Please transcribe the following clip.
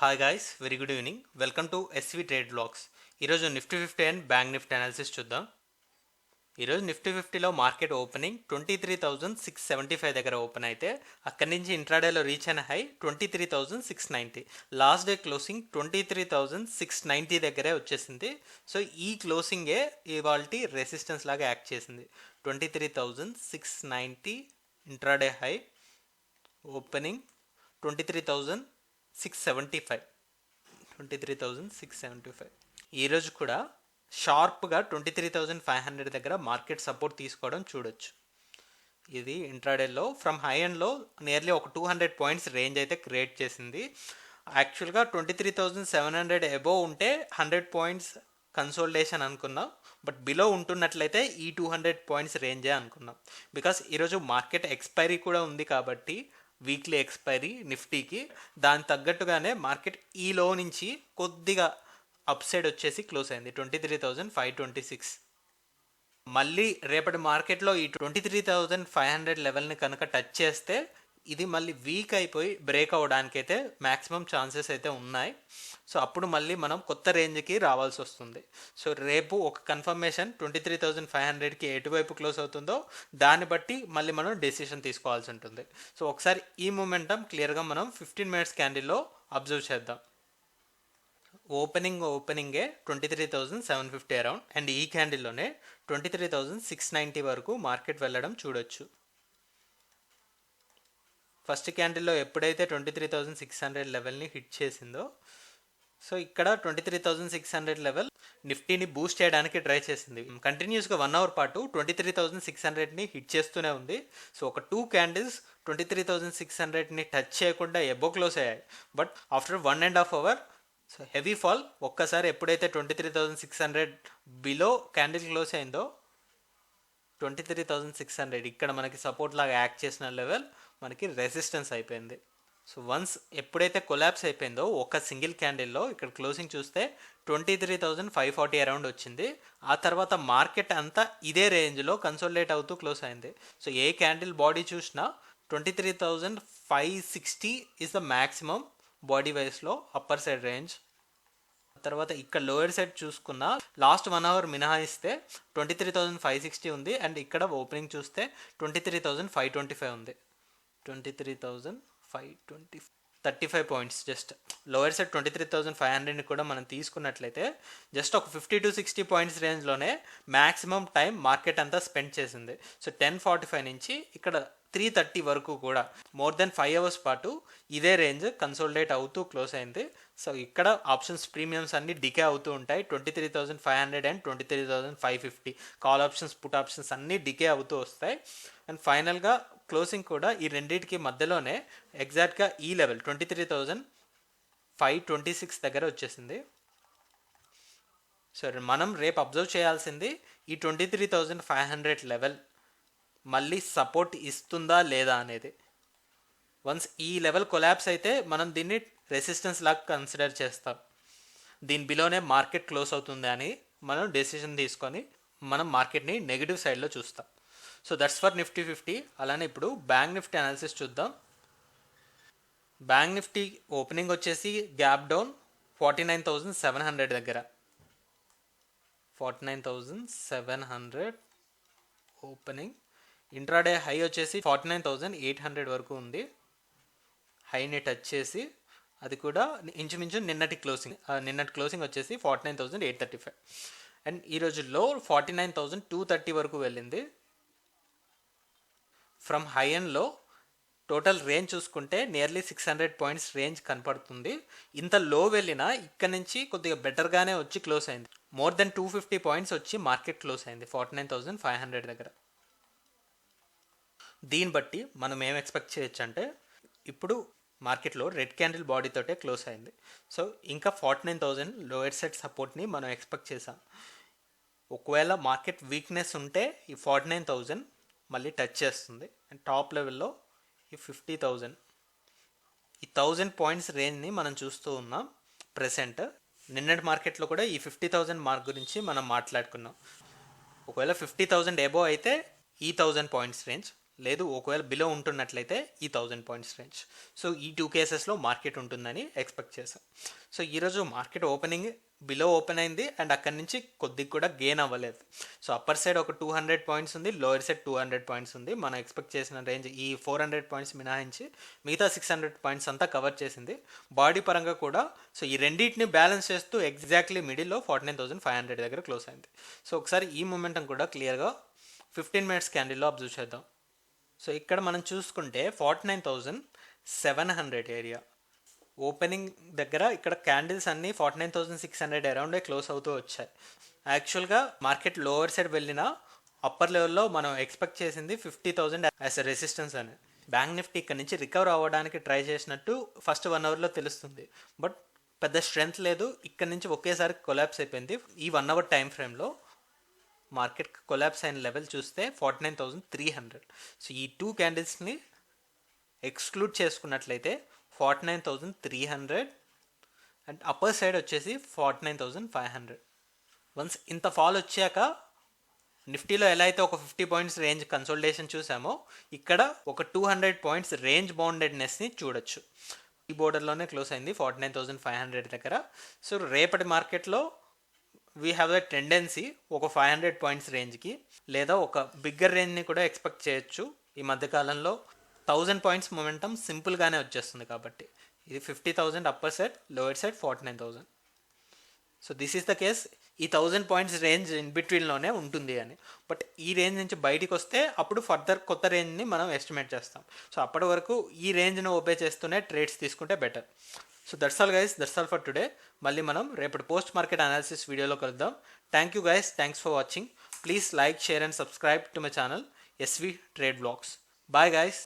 Hi guys, very good evening. Welcome to SV trade blogs. ఈరోజు Nifty 50 and bank Nifty analysis చూద్దాం. ఈరోజు Nifty 50లో market opening 23,675 దగ్గర open అయితే అక్కడి నుంచి ఇంట్రాడేలో రీచ్ అయిన హై 23,690. లాస్ట్ డే క్లోసింగ్ 23,690 దగ్గరే వచ్చేసింది. సో ఈ క్లోసింగే ఇవాల్టి రెసిస్టెన్స్ లాగా యాక్ట్ చేసింది. 23,690 ఇంట్రాడే హై, ఓపెనింగ్ 23,675. ఈరోజు కూడా షార్ప్గా 23,500 దగ్గర మార్కెట్ సపోర్ట్ తీసుకోవడం చూడొచ్చు. ఇది ఇంట్రాడేలో ఫ్రమ్ హై అండ్లో నియర్లీ ఒక 200 పాయింట్స్ రేంజ్ అయితే క్రియేట్ చేసింది. యాక్చువల్గా 23,700 అబోవ్ ఉంటే 100 పాయింట్స్ కన్సోలిడేషన్ అనుకున్నాం, బట్ బిలో ఉంటున్నట్లయితే ఈ 200 పాయింట్స్ రేంజే అనుకున్నాం. బికాస్ ఈరోజు మార్కెట్ ఎక్స్పైరీ కూడా ఉంది కాబట్టి, వీక్లీ ఎక్స్పైరీ నిఫ్టీకి, దాని తగ్గట్టుగానే మార్కెట్ ఈ లో నుంచి కొద్దిగా అప్ సైడ్ వచ్చేసి క్లోజ్ అయింది 23,526. మళ్ళీ రేపటి మార్కెట్లో ఈ 23,500 లెవెల్ని కనుక టచ్ చేస్తే ఇది మళ్ళీ వీక్ అయిపోయి బ్రేక్ అవ్వడానికైతే మ్యాక్సిమం ఛాన్సెస్ అయితే ఉన్నాయి. సో అప్పుడు మళ్ళీ మనం కొత్త రేంజ్కి రావాల్సి వస్తుంది. సో రేపు ఒక కన్ఫర్మేషన్ 23,500కి ఎటువైపు క్లోజ్ అవుతుందో దాన్ని బట్టి మళ్ళీ మనం డెసిషన్ తీసుకోవాల్సి ఉంటుంది. సో ఒకసారి ఈ మూమెంటం క్లియర్గా మనం 15 మినిట్స్ క్యాండిల్లో అబ్జర్వ్ చేద్దాం. ఓపెనింగే 23,750 అరౌండ్, అండ్ ఈ క్యాండిల్లోనే 23,690 వరకు మార్కెట్ వెళ్ళడం చూడొచ్చు. ఫస్ట్ క్యాండిల్లో ఎప్పుడైతే 23,600 లెవెల్ని హిట్ చేసిందో, సో ఇక్కడ 23,600 లెవెల్ నిఫ్టీని బూస్ట్ చేయడానికి ట్రై చేసింది. కంటిన్యూస్గా 1 అవర్ పాటు 23,600ని హిట్ చేస్తూనే ఉంది. సో ఒక 2 క్యాండిల్స్ 23,600ని టచ్ చేయకుండా ఎబో క్లోజ్ అయ్యాయి. But after 1.5 hour so heavy fall. ఒక్కసారి ఎప్పుడైతే 23,600 బిలో క్యాండిల్ క్లోజ్ అయిందో, 23,600 ఇక్కడ మనకి సపోర్ట్ లాగా యాక్ట్ చేసిన లెవెల్ మనకి రెసిస్టెన్స్ అయిపోయింది. సో వన్స్ ఎప్పుడైతే కొలాప్స్ అయిపోయిందో ఒక సింగిల్ క్యాండిల్లో ఇక్కడ క్లోజింగ్ చూస్తే 23,540 అరౌండ్ వచ్చింది. ఆ తర్వాత మార్కెట్ అంతా ఇదే రేంజ్లో కన్సోలిడేట్ అవుతూ క్లోజ్ అయింది. సో ఏ క్యాండిల్ బాడీ చూసినా 23,560 ఈజ్ ద మ్యాక్సిమం బాడీ వైస్లో అప్పర్ సైడ్ రేంజ్. తర్వాత ఇక్కడ లోయర్ సైడ్ చూసుకున్న లాస్ట్ 1 అవర్ మినహాయిస్తే 23,560 ఉంది, అండ్ ఇక్కడ ఓపెనింగ్ చూస్తే 23,525 ఉంది. 23,520, 35 పాయింట్స్ జస్ట్ లోయర్ సైడ్. 23,500ని కూడా మనం తీసుకున్నట్లయితే జస్ట్ ఒక 50 to 60 పాయింట్స్ రేంజ్లోనే మ్యాక్సిమం టైం మార్కెట్ అంతా స్పెండ్ చేసింది. సో 10:45 నుంచి ఇక్కడ 3:30 వరకు కూడా మోర్ దెన్ 5 అవర్స్ పాటు ఇదే రేంజ్ కన్సోలిడేట్ అవుతూ క్లోజ్ అయింది. సో ఇక్కడ ఆప్షన్స్ ప్రీమియమ్స్ అన్ని డికే అవుతూ ఉంటాయి. 23,500 and 23,550 call options, put options అన్నీ డికే అవుతూ వస్తాయి. అండ్ ఫైనల్గా క్లోజింగ్ కూడా ఈ రెండింటికి మధ్యలోనే ఎగ్జాక్ట్గా ఈ లెవెల్ 23,526 దగ్గర వచ్చేసింది. సో మనం రేపు అబ్జర్వ్ చేయాల్సింది ఈ 23,500 లెవెల్ మళ్ళీ సపోర్ట్ ఇస్తుందా లేదా అనేది. వన్స్ ఈ లెవెల్ కొలాప్స్ అయితే మనం దీన్ని రెసిస్టెన్స్ లాగా కన్సిడర్ చేస్తాం. దీని బిలోనే మార్కెట్ క్లోజ్ అవుతుంది అని మనం డెసిషన్ తీసుకొని మనం మార్కెట్ని నెగిటివ్ సైడ్లో చూస్తాం. So that's for Nifty 50. అలానే ఇప్పుడు బ్యాంక్ నిఫ్టీ అనాలిసిస్ చూద్దాం. బ్యాంక్ నిఫ్టీ ఓపెనింగ్ వచ్చేసి గ్యాప్ డౌన్ 49,700 దగ్గర. 49,700 ఓపెనింగ్. ఇంట్రాడే హై వచ్చేసి 49,800 వరకు ఉంది. హైని టచ్ చేసి అది కూడా ఇంచుమించు నిన్నటి క్లోజింగ్ వచ్చేసి 49,835, అండ్ ఈరోజు లో 49,230 వరకు వెళ్ళింది. ఫ్రమ్ హై అండ్లో టోటల్ రేంజ్ చూసుకుంటే నియర్లీ 600 పాయింట్స్ రేంజ్ కనపడుతుంది. ఇంత లో వెళ్ళినా ఇక్కడ నుంచి కొద్దిగా బెటర్గానే వచ్చి క్లోజ్ అయింది. మోర్ దెన్ 250 పాయింట్స్ వచ్చి మార్కెట్ క్లోజ్ అయింది 49,500 దగ్గర. దీన్ని బట్టి మనం ఏం ఎక్స్పెక్ట్ చేయొచ్చు అంటే, ఇప్పుడు మార్కెట్లో రెడ్ క్యాండిల్ బాడీతోటే క్లోజ్ అయింది. సో ఇంకా 49,000 లోయర్ సైడ్ సపోర్ట్ని మనం ఎక్స్పెక్ట్ చేసాం. ఒకవేళ మార్కెట్ వీక్నెస్ ఉంటే ఈ 49,000 మళ్ళీ టచ్ చేస్తుంది. అండ్ టాప్ లెవెల్లో ఈ 50,000, ఈ 1,000 పాయింట్స్ రేంజ్ని మనం చూస్తూ ఉన్నాం ప్రెసెంట్. నిన్నటి మార్కెట్లో కూడా ఈ 50,000 మార్క్ గురించి మనం మాట్లాడుకున్నాం. ఒకవేళ 50,000 ఎబో అయితే ఈ 1,000 పాయింట్స్ రేంజ్, లేదు ఒకవేళ బిలో ఉంటున్నట్లయితే ఈ 1000 పాయింట్స్ రేంజ్. సో ఈ 2 కేసెస్లో మార్కెట్ ఉంటుందని ఎక్స్పెక్ట్ చేశాం. సో ఈరోజు మార్కెట్ ఓపెనింగ్ బిలో ఓపెన్ అయింది అండ్ అక్కడి నుంచి కొద్దిగా కూడా గెయిన్ అవ్వలేదు. సో అప్పర్ సైడ్ ఒక 200 పాయింట్స్ ఉంది, లోయర్ సైడ్ 200 పాయింట్స్ ఉంది. మనం ఎక్స్పెక్ట్ చేసిన రేంజ్ ఈ 400 పాయింట్స్ మినహాయించి మిగతా 600 పాయింట్స్ అంతా కవర్ చేసింది. బాడీ పరంగా కూడా సో ఈ రెండింటిని బ్యాలెన్స్ చేస్తూ ఎగ్జాక్ట్లీ మిడిల్లో 49,500 దగ్గర క్లోజ్ అయింది. సో ఒకసారి ఈ మూమెంటం కూడా క్లియర్గా 15 మినిట్స్ క్యాండిల్లో అబ్జర్వ్ చేద్దాం. సో ఇక్కడ మనం చూసుకుంటే 49,700 ఏరియా ఓపెనింగ్ దగ్గర ఇక్కడ క్యాండిల్స్ అన్నీ 49,600 అరౌండే క్లోజ్ అవుతూ వచ్చాయి. యాక్చువల్గా మార్కెట్ లోవర్ సైడ్ వెళ్ళిన అప్పర్ లెవెల్లో మనం ఎక్స్పెక్ట్ చేసింది 50,000 యాజ్ ఎ రెసిస్టెన్స్ అని. బ్యాంక్ నిఫ్టీ ఇక్కడ నుంచి రికవర్ అవ్వడానికి ట్రై చేసినట్టు ఫస్ట్ 1 అవర్లో తెలుస్తుంది. బట్ పెద్ద స్ట్రెంగ్త్ లేదు, ఇక్కడ నుంచి ఒకేసారి కొలాప్స్ అయిపోయింది. ఈ 1 అవర్ టైం ఫ్రేమ్లో మార్కెట్ కొలాప్స్ అయిన లెవెల్ చూస్తే 49,300. సో ఈ 2 క్యాండిల్స్ని ఎక్స్క్లూడ్ చేసుకున్నట్లయితే 49,300 అండ్ అప్పర్ సైడ్ వచ్చేసి 49,500. వన్స్ ఇంత ఫాల్ వచ్చాక నిఫ్టీలో ఎలా అయితే ఒక 50 పాయింట్స్ రేంజ్ కన్సోలిడేషన్ చూసామో ఇక్కడ ఒక 200 పాయింట్స్ రేంజ్ బౌండెడ్నెస్ని చూడొచ్చు. ఈ బోర్డర్లోనే క్లోజ్ అయింది 49,500 దగ్గర. సో రేపటి మార్కెట్లో వీ హ్యావ్ ద టెండెన్సీ ఒక 500 పాయింట్స్ రేంజ్కి లేదా ఒక బిగ్గర్ రేంజ్ని కూడా ఎక్స్పెక్ట్ చేయొచ్చు. ఈ మధ్యకాలంలో 1000 పాయింట్స్ మొమెంటం సింపుల్గానే వచ్చేస్తుంది కాబట్టి ఇది 50,000 upper side, lower side 49,000. So this is the case. ఈ 1000 పాయింట్స్ రేంజ్ ఇన్ బిట్వీన్లోనే ఉంటుంది అని. బట్ ఈ రేంజ్ నుంచి బయటికి వస్తే అప్పుడు ఫర్దర్ కొత్త రేంజ్ని మనం ఎస్టిమేట్ చేస్తాం. సో అప్పటి వరకు ఈ రేంజ్ను ఓబే చేస్తూనే ట్రేడ్స్ తీసుకుంటే better. So that's all guys, that's all for today. మళ్ళీ మనం రేపటి పోస్ట్ మార్కెట్ అనాలిసిస్ వీడియోలో కలుద్దాం. Thank you guys, thanks for watching. Please like, share and subscribe to my channel SV trade blogs. Bye guys.